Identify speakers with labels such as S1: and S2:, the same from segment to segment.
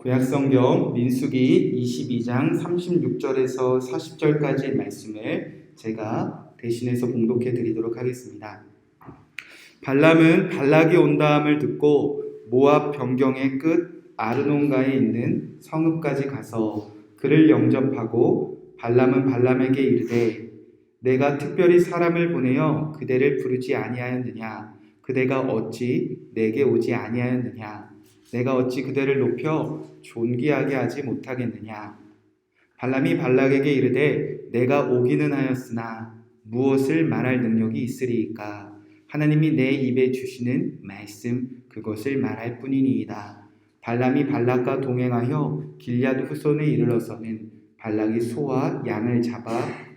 S1: 구약성경 민수기 22장 36절에서 40절까지의 말씀을 제가 대신해서 봉독해 드리도록 하겠습니다. 발람은 발락이 온다함을 듣고 모압 변경의 끝 아르논가에 있는 성읍까지 가서 그를 영접하고 발람은 발람에게 이르되 내가 특별히 사람을 보내어 그대를 부르지 아니하였느냐? 그대가 어찌 내게 오지 아니하였느냐? 내가 어찌 그대를 높여 존귀하게 하지 못하겠느냐? 발람이 발락에게 이르되 내가 오기는 하였으나 무엇을 말할 능력이 있으리이까? 하나님이 내 입에 주시는 말씀 그것을 말할 뿐이니이다. 발람이 발락과 동행하여 길앗 후손에 이르러서는 발락이 소와 양을 잡아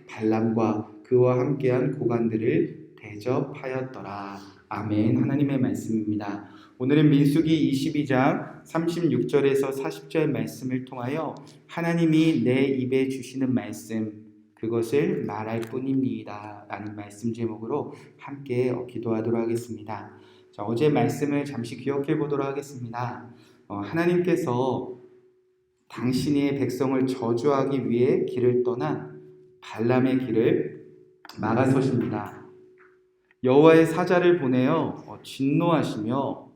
S1: 발람과 그와 함께한 고관들을 대접하였더라. 아멘. 하나님의 말씀입니다. 오늘은 민수기 22장 36절에서 40절 말씀을 통하여 하나님이 내 입에 주시는 말씀 그것을 말할 뿐입니다 라는 말씀 제목으로 함께 기도하도록 하겠습니다. 자, 어제 말씀을 잠시 기억해 보도록 하겠습니다. 하나님께서 당신의 백성을 저주하기 위해 길을 떠난 발람의 길을 막아서십니다. 여호와의 사자를 보내어 진노하시며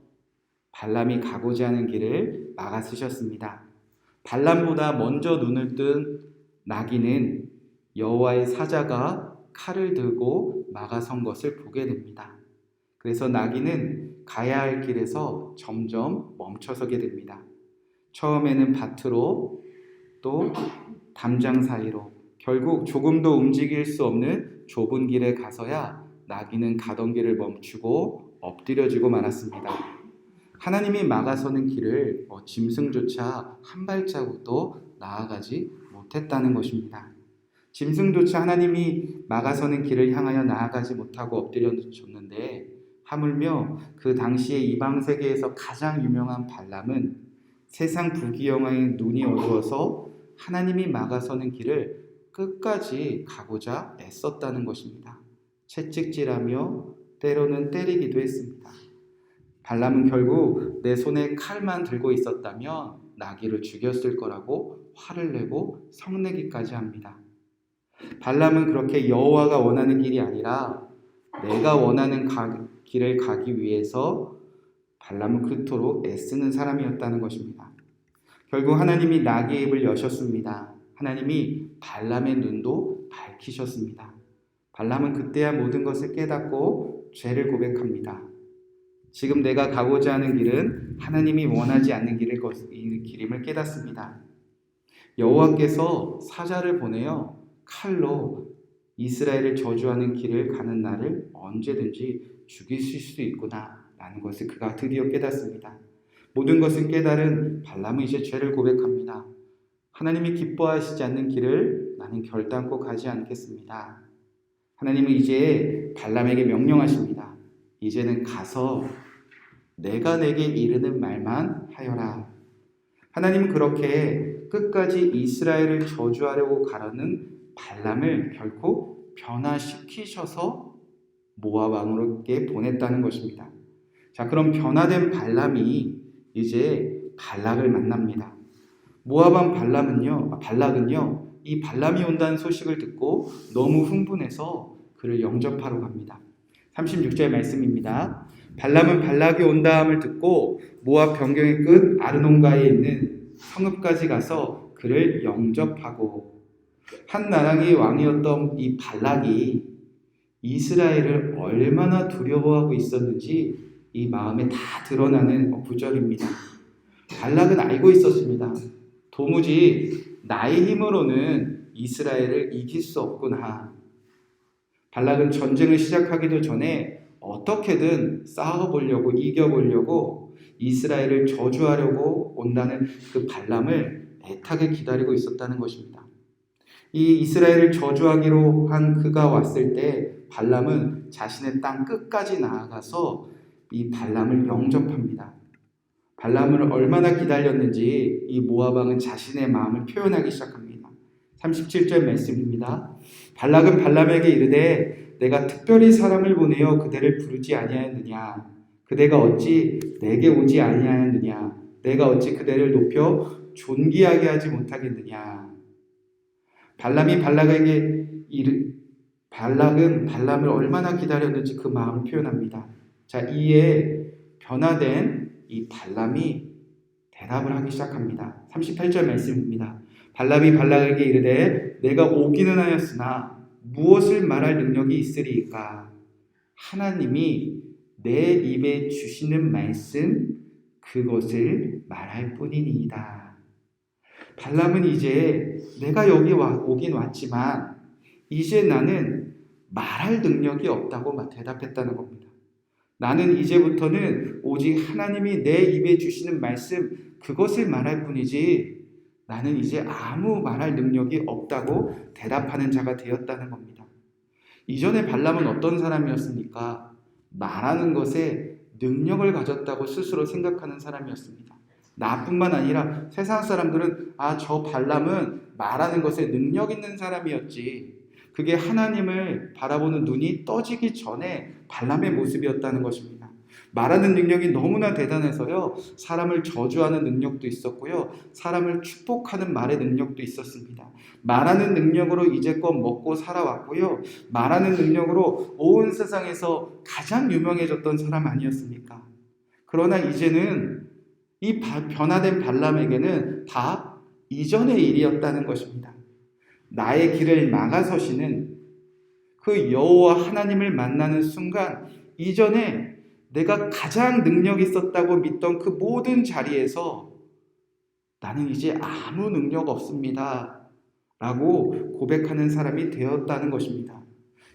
S1: 발람이 가고자 하는 길을 막아서셨습니다. 발람보다 먼저 눈을 뜬 나귀는 여호와의 사자가 칼을 들고 막아선 것을 보게 됩니다. 그래서 나귀는 가야 할 길에서 점점 멈춰서게 됩니다. 처음에는 밭으로 또 담장 사이로 결국 조금도 움직일 수 없는 좁은 길에 가서야 나귀는 가던 길을 멈추고 엎드려지고 말았습니다. 하나님이 막아서는 길을 짐승조차 한 발자국도 나아가지 못했다는 것입니다. 짐승조차 하나님이 막아서는 길을 향하여 나아가지 못하고 엎드려졌는데 하물며 그 당시에 이방 세계에서 가장 유명한 발람은 세상 부귀영화의 눈이 어두워서 하나님이 막아서는 길을 끝까지 가고자 애썼다는 것입니다. 채찍질하며 때로는 때리기도 했습니다. 발람은 결국 내 손에 칼만 들고 있었다면 나귀를 죽였을 거라고 화를 내고 성내기까지 합니다. 발람은 그렇게 여호와가 원하는 길이 아니라 내가 원하는 길을 가기 위해서 발람은 그토록 애쓰는 사람이었다는 것입니다. 결국 하나님이 나귀의 입을 여셨습니다. 하나님이 발람의 눈도 밝히셨습니다. 발람은 그때야 모든 것을 깨닫고 죄를 고백합니다. 지금 내가 가고자 하는 길은 하나님이 원하지 않는 길임을 깨닫습니다. 여호와께서 사자를 보내어 칼로 이스라엘을 저주하는 길을 가는 나를 언제든지 죽이실 수 있구나 라는 것을 그가 드디어 깨닫습니다. 모든 것을 깨달은 발람은 이제 죄를 고백합니다. 하나님이 기뻐하시지 않는 길을 나는 결단코 가지 않겠습니다. 하나님은 이제 발람에게 명령하십니다. 이제는 가서 내가 내게 이르는 말만 하여라. 하나님은 그렇게 끝까지 이스라엘을 저주하려고 가려는 발람을 결코 변화시키셔서 모압 왕으로게 보냈다는 것입니다. 자, 그럼 변화된 발람이 이제 발락을 만납니다. 모압 왕 발락은요, 이 발람이 온다는 소식을 듣고 너무 흥분해서 그를 영접하러 갑니다. 36절 말씀입니다. 발람은 발락이 온다함을 듣고 모압 변경의 끝 아르논가에 있는 성읍까지 가서 그를 영접하고 한 나라의 왕이었던 이 발락이 이스라엘을 얼마나 두려워하고 있었는지 이 마음에 다 드러나는 구절입니다. 발락은 알고 있었습니다. 도무지 나의 힘으로는 이스라엘을 이길 수 없구나. 발락은 전쟁을 시작하기도 전에 어떻게든 싸워보려고 이겨보려고 이스라엘을 저주하려고 온다는 그 발람을 애타게 기다리고 있었다는 것입니다. 이 이스라엘을 저주하기로 한 그가 왔을 때 발람은 자신의 땅 끝까지 나아가서 이 발람을 영접합니다. 발람을 얼마나 기다렸는지 이 모압 왕은 자신의 마음을 표현하기 시작합니다. 37절 말씀입니다. 발락은 발람에게 이르되 내가 특별히 사람을 보내어 그대를 부르지 아니하였느냐? 그대가 어찌 내게 오지 아니하였느냐? 내가 어찌 그대를 높여 존귀하게 하지 못하겠느냐. 발락은 발람을 얼마나 기다렸는지 그 마음을 표현합니다. 자, 이에 변화된 이 발람이 대답을 하기 시작합니다. 38절 말씀입니다. 발람이 발락에게 이르되 내가 오기는 하였으나 무엇을 말할 능력이 있으리이까? 하나님이 내 입에 주시는 말씀 그것을 말할 뿐이니이다. 발람은 이제 내가 여기 오긴 왔지만 이제 나는 말할 능력이 없다고 대답했다는 겁니다. 나는 이제부터는 오직 하나님이 내 입에 주시는 말씀 그것을 말할 뿐이지 나는 이제 아무 말할 능력이 없다고 대답하는 자가 되었다는 겁니다. 이전에 발람은 어떤 사람이었습니까? 말하는 것에 능력을 가졌다고 스스로 생각하는 사람이었습니다. 나뿐만 아니라 세상 사람들은 저 발람은 말하는 것에 능력 있는 사람이었지. 그게 하나님을 바라보는 눈이 떠지기 전에 발람의 모습이었다는 것입니다. 말하는 능력이 너무나 대단해서요. 사람을 저주하는 능력도 있었고요. 사람을 축복하는 말의 능력도 있었습니다. 말하는 능력으로 이제껏 먹고 살아왔고요. 말하는 능력으로 온 세상에서 가장 유명해졌던 사람 아니었습니까? 그러나 이제는 이 변화된 발람에게는 다 이전의 일이었다는 것입니다. 나의 길을 막아서시는 그 여호와 하나님을 만나는 순간 이전에 내가 가장 능력 있었다고 믿던 그 모든 자리에서 나는 이제 아무 능력 없습니다 라고 고백하는 사람이 되었다는 것입니다.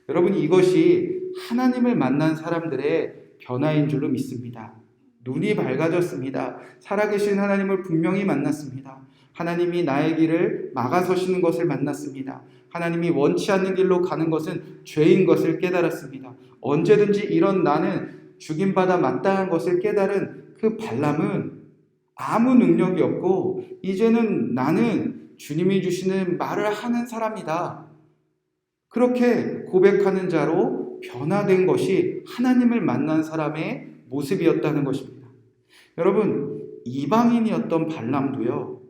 S1: 여러분, 이것이 하나님을 만난 사람들의 변화인 줄로 믿습니다. 눈이 밝아졌습니다. 살아계신 하나님을 분명히 만났습니다. 하나님이 나의 길을 막아서시는 것을 만났습니다. 하나님이 원치 않는 길로 가는 것은 죄인 것을 깨달았습니다. 언제든지 이런 나는 죽임받아 마땅한 것을 깨달은 그 발람은 아무 능력이 없고 이제는 나는 주님이 주시는 말을 하는 사람이다. 그렇게 고백하는 자로 변화된 것이 하나님을 만난 사람의 모습이었다는 것입니다. 여러분, 이방인이었던 발람도요,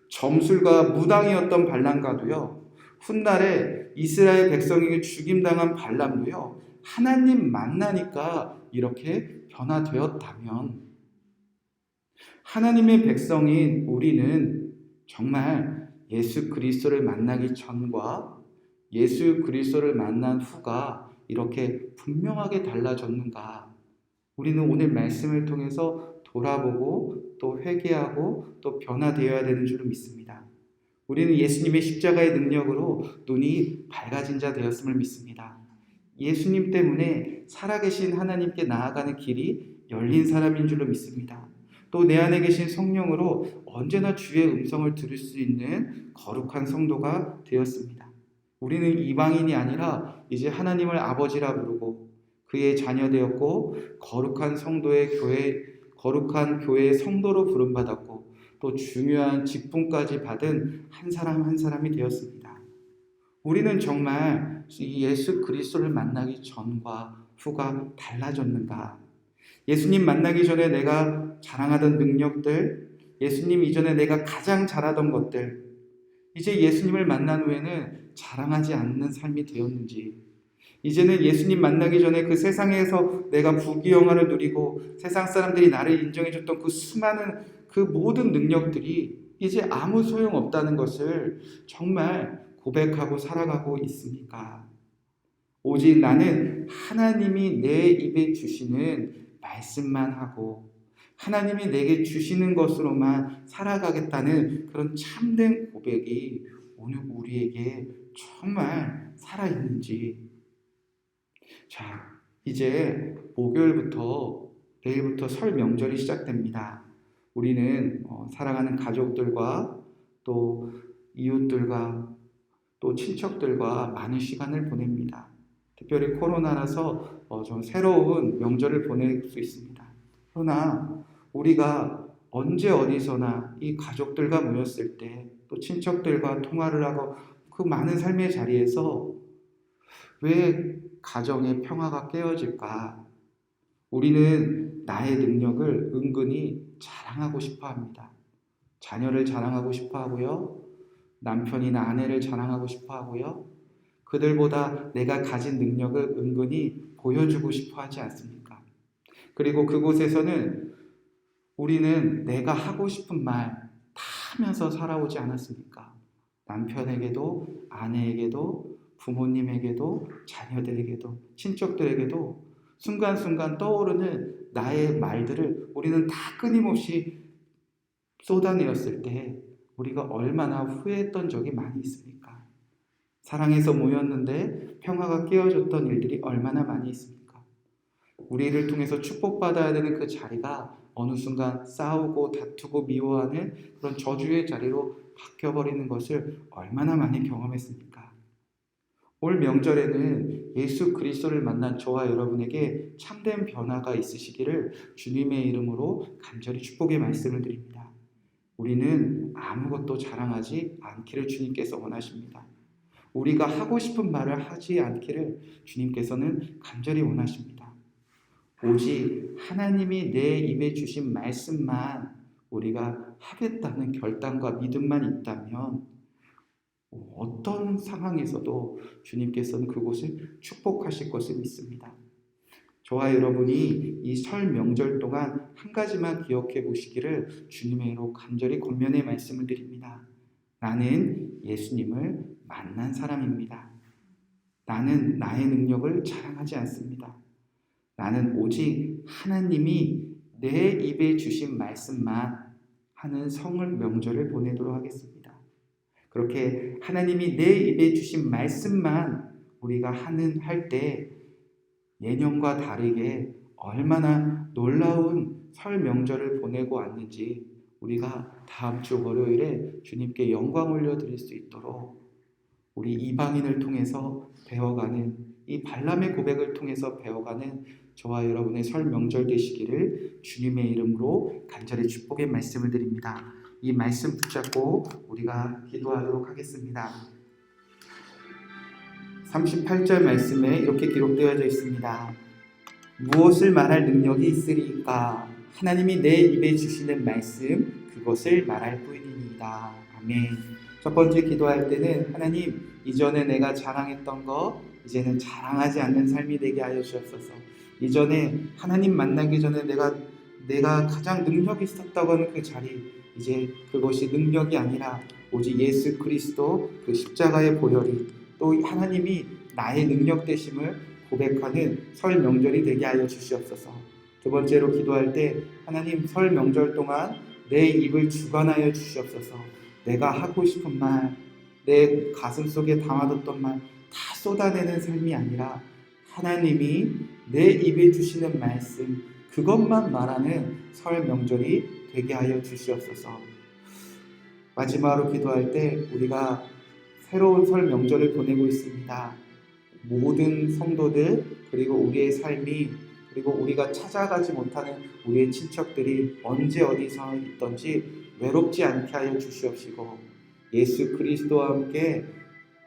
S1: 점술과 무당이었던 발람과도요, 훗날에 이스라엘 백성에게 죽임당한 발람도요, 하나님 만나니까 이렇게 변화되었다면 하나님의 백성인 우리는 정말 예수 그리스도를 만나기 전과 예수 그리스도를 만난 후가 이렇게 분명하게 달라졌는가? 우리는 오늘 말씀을 통해서 돌아보고 또 회개하고 또 변화되어야 되는 줄로 믿습니다. 우리는 예수님의 십자가의 능력으로 눈이 밝아진 자 되었음을 믿습니다. 예수님 때문에 살아계신 하나님께 나아가는 길이 열린 사람인 줄로 믿습니다. 또 내 안에 계신 성령으로 언제나 주의 음성을 들을 수 있는 거룩한 성도가 되었습니다. 우리는 이방인이 아니라 이제 하나님을 아버지라 부르고 그의 자녀 되었고 거룩한 교회의 성도로 부름받았고 또 중요한 직분까지 받은 한 사람 한 사람이 되었습니다. 우리는 정말 예수 그리스도를 만나기 전과 후가 달라졌는가? 예수님 만나기 전에 내가 자랑하던 능력들, 예수님 이전에 내가 가장 잘하던 것들, 이제 예수님을 만난 후에는 자랑하지 않는 삶이 되었는지, 이제는 예수님 만나기 전에 그 세상에서 내가 부귀영화를 누리고 세상 사람들이 나를 인정해줬던 그 수많은 그 모든 능력들이 이제 아무 소용없다는 것을 정말 고백하고 살아가고 있습니까? 오직 나는 하나님이 내 입에 주시는 말씀만 하고 하나님이 내게 주시는 것으로만 살아가겠다는 그런 참된 고백이 오늘 우리에게 정말 살아있는지. 자, 이제 목요일부터 내일부터 설 명절이 시작됩니다. 우리는 사랑하는 가족들과 또 이웃들과 또 친척들과 많은 시간을 보냅니다. 특별히 코로나라서 좀 새로운 명절을 보낼 수 있습니다. 그러나 우리가 언제 어디서나 이 가족들과 모였을 때 또 친척들과 통화를 하고 그 많은 삶의 자리에서 왜 가정의 평화가 깨어질까? 우리는 나의 능력을 은근히 자랑하고 싶어 합니다. 자녀를 자랑하고 싶어 하고요. 남편이나 아내를 자랑하고 싶어 하고요. 그들보다 내가 가진 능력을 은근히 보여주고 싶어 하지 않습니까? 그리고 그곳에서는 우리는 내가 하고 싶은 말 다 하면서 살아오지 않았습니까? 남편에게도, 아내에게도, 부모님에게도, 자녀들에게도, 친척들에게도 순간순간 떠오르는 나의 말들을 우리는 다 끊임없이 쏟아내었을 때 우리가 얼마나 후회했던 적이 많이 있습니까? 사랑해서 모였는데 평화가 깨어졌던 일들이 얼마나 많이 있습니까? 우리를 통해서 축복받아야 되는 그 자리가 어느 순간 싸우고 다투고 미워하는 그런 저주의 자리로 바뀌어버리는 것을 얼마나 많이 경험했습니까? 올 명절에는 예수 그리스도를 만난 저와 여러분에게 참된 변화가 있으시기를 주님의 이름으로 간절히 축복의 말씀을 드립니다. 우리는 아무것도 자랑하지 않기를 주님께서 원하십니다. 우리가 하고 싶은 말을 하지 않기를 주님께서는 간절히 원하십니다. 오직 하나님이 내 입에 주신 말씀만 우리가 하겠다는 결단과 믿음만 있다면 어떤 상황에서도 주님께서는 그곳을 축복하실 것을 믿습니다. 저와 여러분이 이 설 명절 동안 한 가지만 기억해 보시기를 주님의 이름으로 간절히 권면의 말씀을 드립니다. 나는 예수님을 만난 사람입니다. 나는 나의 능력을 자랑하지 않습니다. 나는 오직 하나님이 내 입에 주신 말씀만 하는 설 명절을 보내도록 하겠습니다. 그렇게 하나님이 내 입에 주신 말씀만 우리가 할 때 예년과 다르게 얼마나 놀라운 설 명절을 보내고 왔는지 우리가 다음 주 월요일에 주님께 영광 올려드릴 수 있도록 우리 이방인을 통해서 배워가는 이 발람의 고백을 통해서 배워가는 저와 여러분의 설 명절 되시기를 주님의 이름으로 간절히 축복의 말씀을 드립니다. 이 말씀 붙잡고 우리가 기도하도록 하겠습니다. 38절 말씀에 이렇게 기록되어져 있습니다. 무엇을 말할 능력이 있으리까? 하나님이 내 입에 주시는 말씀 그것을 말할 뿐이니이다. 아멘. 첫 번째 기도할 때는 하나님 이전에 내가 자랑했던 거 이제는 자랑하지 않는 삶이 되게 하여 주옵소서. 이전에 하나님 만나기 전에 내가 가장 능력이 있었다고 하는 그 자리 이제 그것이 능력이 아니라 오직 예수 그리스도 그 십자가의 보혈이 또 하나님이 나의 능력 되심을 고백하는 설 명절이 되게 하여 주시옵소서. 두 번째로 기도할 때 하나님 설 명절 동안 내 입을 주관하여 주시옵소서. 내가 하고 싶은 말, 내 가슴 속에 담아뒀던 말 다 쏟아내는 삶이 아니라 하나님이 내 입에 주시는 말씀 그것만 말하는 설 명절이 되게 하여 주시옵소서. 마지막으로 기도할 때 우리가 새로운 설 명절을 보내고 있습니다. 모든 성도들 그리고 우리의 삶이 그리고 우리가 찾아가지 못하는 우리의 친척들이 언제 어디서 있던지 외롭지 않게 하여 주시옵시고 예수 그리스도와 함께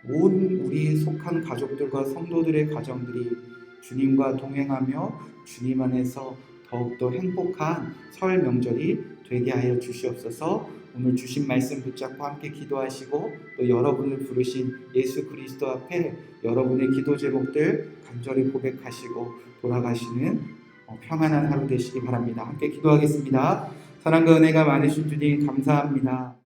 S1: 온 우리 속한 가족들과 성도들의 가정들이 주님과 동행하며 주님 안에서 더욱더 행복한 설 명절이 되게 하여 주시옵소서. 오늘 주신 말씀 붙잡고 함께 기도하시고 또 여러분을 부르신 예수 그리스도 앞에 여러분의 기도 제목들 간절히 고백하시고 돌아가시는 평안한 하루 되시기 바랍니다. 함께 기도하겠습니다. 사랑과 은혜가 많으신 주님 감사합니다.